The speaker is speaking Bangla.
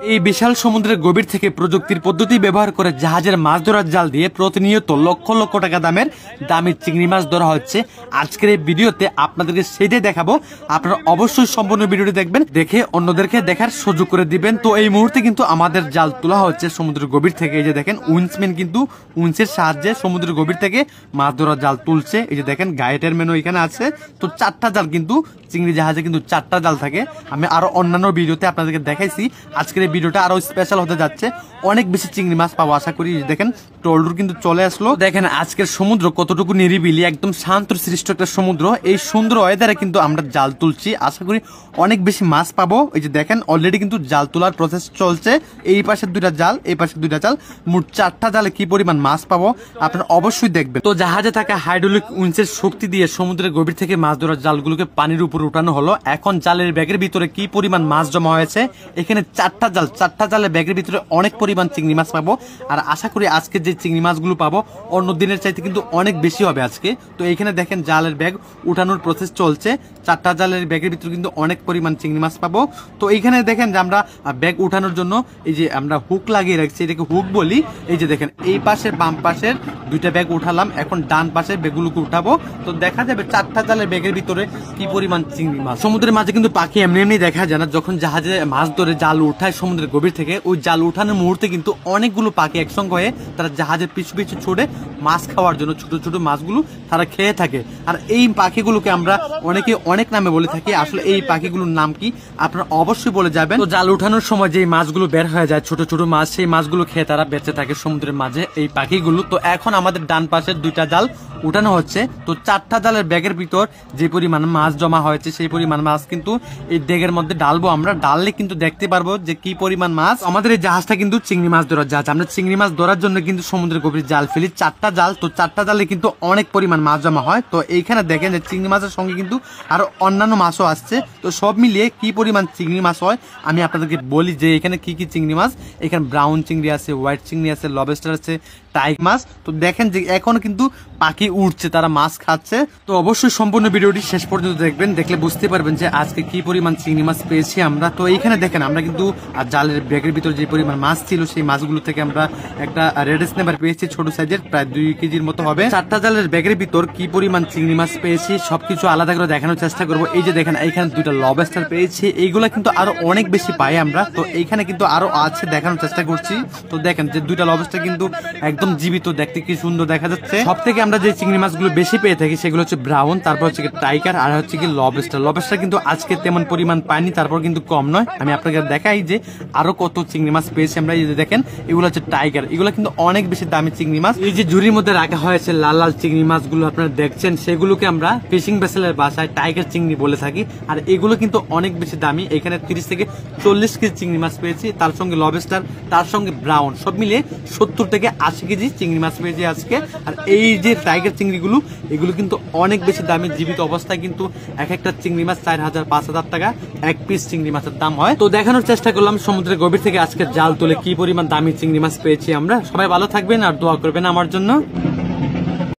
এই বিশাল সমুদ্রের গভীর থেকে প্রযুক্তির পদ্ধতি ব্যবহার করে জাহাজের মাছ ধরার জাল দিয়ে প্রতিনিয়ত লক্ষ লক্ষ টাকা দামের দামি চিংড়ি মাছ ধরা হচ্ছে। আজকের এই ভিডিওতে আপনাদেরকে সেটাই দেখাবো। আপনারা অবশ্যই সম্পূর্ণ ভিডিওটি দেখবেন, দেখে অন্যদেরকে দেখার সুযোগ করে দিবেন। তো এই মুহূর্তে কিন্তু আমাদের জাল তোলা হচ্ছে সমুদ্রের গভীর থেকে। এই যে দেখেন উইন্সম্যান কিন্তু উইন্সের সাহায্যে সমুদ্রের গভীর থেকে মাছ ধরার জাল তুলছে। এই যে দেখেন গাইডের মেনু এখানে আছে। তো 4টা জাল কিন্তু চিংড়ি জাহাজে কিন্তু 4টা জাল থাকে। আমি আরো অন্যান্য ভিডিওতে আপনাদেরকে দেখাইছি। আজকের এই ভিডিওটা আরো স্পেশাল হতে যাচ্ছে, অনেক বেশি চিংড়ি মাছ পাবো আশা করি। দেখেন ট্রলডুর কিন্তু চলে আসলো। দেখেন আজকের সমুদ্র কতটুকু নিরিবিলি, একদম শান্ত সৃষ্ট একটা সমুদ্র। এই সুন্দর ওয়েদারে কিন্তু আমরা জাল তুলছি, আশা করি অনেক বেশি মাছ পাবো। এই যে দেখেন অলরেডি কিন্তু জাল তোলার প্রসেস চলছে। এই পাশে 2টা জাল, এই পাশে 2টা জাল, মোট 4টা জালে কি পরিমাণ মাছ পাবো আপনারা অবশ্যই দেখবেন। তো জাহাজে থাকা হাইড্রোলিক উইন্সের শক্তি দিয়ে সমুদ্রের গভীর থেকে মাছ ধরার জালগুলোকে পানির উপর উঠানো হলো। এখন জালের ব্যাগের ভিতরে কি পরিমাণ মাছ জমা হয়েছে, এখানে 4টা জালের ব্যাগের ভিতরে অনেক পরিমাণ চিংড়ি মাছ পাবো। আর আশা করি আজকে যে চিংড়ি মাছগুলো পাবো অন্য দিনের চাইতে কিন্তু অনেক বেশি হবে আজকে। তো এখানে দেখেন জালের ব্যাগ উঠানোর প্রসেস চলছে। 4টা জালের ব্যাগের ভিতরে কিন্তু অনেক পরিমাণ চিংড়ি মাছ পাবো। তো এইখানে দেখেন যে আমরা ব্যাগ উঠানোর জন্য এই যে আমরা হুক লাগিয়ে রাখছি, এটাকে হুক বলি। এই যে দেখেন এই পাশের বাম পাশের 2টা ব্যাগ উঠালাম, এখন ডান পাশের ব্যাগগুলোকে উঠাবো। তো দেখা যাবে 4টা জালের ব্যাগের ভিতরে কি পরিমাণ চিংড়ি মাছ। সমুদ্রের মাঝে কিন্তু পাখি এমনি এমনি দেখা যায় না। যখন জাহাজে মাছ ধরে জাল উঠায় সমুদ্রের গভীর থেকে, ওই জাল উঠানোর মুহূর্তে কিন্তু অনেকগুলো পাখি একসঙ্গে হয়ে তারা জাহাজের পিছু পিছু ছুটে মাছ খাওয়ার জন্য, ছোট ছোট মাছগুলো তারা খেয়ে থাকে। আর এই পাখিগুলোকে আমরা অনেকে অনেক নামে বলে থাকি। আসলে এই পাখিগুলোর নাম কি আপনারা অবশ্যই বলে যাবেন। তো জাল উঠানোর সময় যে মাছগুলো বের হয়ে যায় ছোট ছোট মাছ, সেই মাছগুলো খেয়ে তারা বেঁচে থাকে সমুদ্রের মাঝে এই পাখিগুলো। তো এখন আমাদের ডান পাশের 2টা জাল উঠানো হচ্ছে। তো 4টা জালের ব্যাগের ভিতর যে পরিমাণ মাছ জমা হয়েছে সেই পরিমাণ মাছ কিন্তু এই ব্যাগের মধ্যে ডালবো আমরা। ডাললে কিন্তু দেখতে পারবো যে কি পরিমাণ মাছ। আমাদের এই জাহাজটা কিন্তু চিংড়ি মাছ ধরার জাহাজ। আমরা চিংড়ি মাছ ধরার জন্য কিন্তু সমুদ্রের গভীর জাল ফেলি, 4টা জাল। তো 4টা জালে কিন্তু অনেক পরিমাণ মাছ জমা হয়। তো এইখানে দেখেন যে চিংড়ি মাছের সঙ্গে কিন্তু আরো অন্যান্য মাছও আসছে। তো সব মিলিয়ে কি পরিমাণ চিংড়ি মাছ হয় আমি আপনাদেরকে বলি যে এখানে কি কি চিংড়ি মাছ। এখানে ব্রাউন চিংড়ি আছে, হোয়াইট চিংড়ি আছে, লবস্টার আছে, টাইগ মাছ। তো দেখেন যে এখন কিন্তু পাখি উঠছে, তারা মাছ খাচ্ছে। তো অবশ্যই সম্পূর্ণ ভিডিওটি শেষ পর্যন্ত দেখবেন, দেখলে বুঝতে পারবেন যে আজকে কি পরিমাণ চিংড়ি মাছ পেয়েছি আমরা। তো এইখানে দেখেন আমরা কিন্তু জালের ব্যাগের ভিতর যে পরিমাণ মাছ ছিল সেই মাছগুলো থেকে আমরা একটা রেড স্নেপার পেয়েছি ছোট সাইজের, প্রায় 2 কেজির মতো হবে। 4টা জালের ব্যাগের ভিতর কি পরিমাণ চিংড়ি মাছ পেয়েছি সবকিছু আলাদা করে দেখানোর চেষ্টা করবো। এই যে দেখেন এইখানে 2টা লবস্টার পেয়েছি, এইগুলা কিন্তু আরো অনেক বেশি পাই আমরা। তো এইখানে কিন্তু আরো আছে, দেখানোর চেষ্টা করছি। তো দেখেন যে 2টা লবস্টার কিন্তু একদম জীবিত, দেখতে কি সুন্দর দেখা যাচ্ছে। সব থেকে আমরা যে চিংড়ি মাছগুলো বেশি পেয়ে থাকি সেগুলো হচ্ছে ব্রাউন, তারপর হচ্ছে টাইগার, আর হচ্ছে কি লবস্টার। লবস্টার কিন্তু আজকে তেমন পরিমাণ পাইনি, তারপর কিন্তু কম নয়। আমি আপনাকে দেখাই যে আরো কত চিংড়ি মাছ পেয়েছি আমরা। এই যে দেখেন এগুলো হচ্ছে টাইগার, এগুলো কিন্তু অনেক বেশি দামি চিংড়ি মাছ। এই যে ঝুড়ির মধ্যে রাখা হয়েছে লাল লাল চিংড়ি মাছগুলো আপনারা দেখছেন, সেগুলোকে আমরা ফিশিং ভেসেলের ভাষায় টাইগার চিংড়ি বলে থাকি। আর এগুলো কিন্তু অনেক বেশি দামি। এখানে 30 থেকে 40 কেজি চিংড়ি মাছ পেয়েছি, তার সঙ্গে লবস্টার, তার সঙ্গে ব্রাউন, সব মিলিয়ে 70 থেকে 80 কেজি চিংড়ি মাছ পেয়েছি আজকে। আর এই যে টাইগার চিংড়িগুলো, এগুলো কিন্তু অনেক বেশি দামি। জীবিত অবস্থায় কিন্তু এক একটা চিংড়ি মাছ 4000-5000 টাকা এক পিস চিংড়ি মাছের দাম হয়। তো দেখানোর চেষ্টা করলাম সমুদ্রের গভীর থেকে আজকে জাল তুলে কি পরিমাণ দামি চিংড়ি মাছ পেয়েছি আমরা। সবাই ভালো থাকবেন আর দোয়া করবেন আমার জন্য।